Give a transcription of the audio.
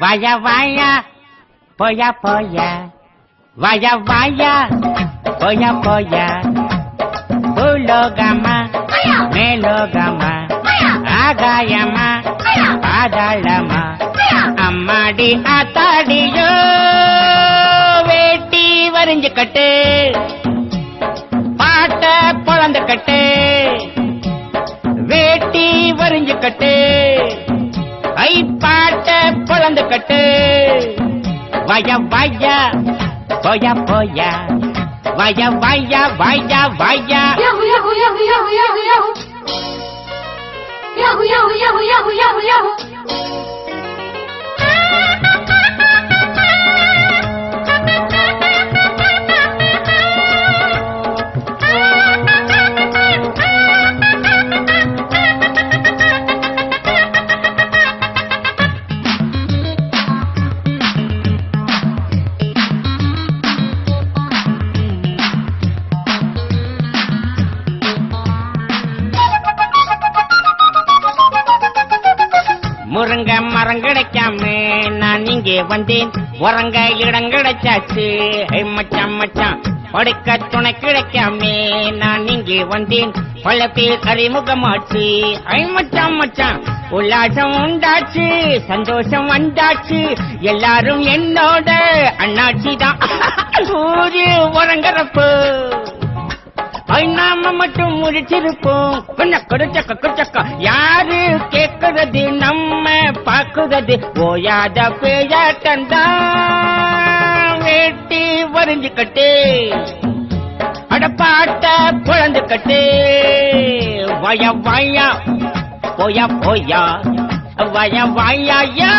வாயா வாயா போயா போயா வாயா வாயா போயா போயா பூலோகமா மேலோகமா ஆகாயமா பாதாளமா அம்மாடி ஆத்தாடியோ வேட்டி வரிஞ்சு கட்டு பாட்ட பொழந்து கட்டு வேட்டி வரிஞ்சு கட்டு ஐ பாட்ட பொழந்து கட்டு வாயா வாயா போயா போயா வாயா வாயா வாயா வாயா Yahoo yahoo yahoo yahoo yahoo yahoo Yahoo yahoo yahoo yahoo yahoo yahoo முருங்க மரம் கிடைக்காம நான் இங்கே வந்தேன் உறங்க இடம் கிடைச்சாச்சு மச்சான் மச்சான் படுக்க துணை கிடைக்காம நான் இங்கே வந்தேன் பல பேர் அறிமுகமாச்சு மச்சான் மச்சான் உல்லாசம் உண்டாச்சு சந்தோஷம் வந்தாச்சு எல்லாரும் என்னோட அண்ணாச்சி தான் ஊரு உறங்குறப்போ நாம மட்டும் முடிச்சிருப்போம் குச்சக்க யாரு கேக்குறது நம்ம பாக்குறது ஓயாத பேயாட்டந்தான் வேட்டி வரிஞ்சு கட்டு அடப்பாட்ட குழந்து கட்டு வாயா வாயா போயா போயா வாயா வாயா யா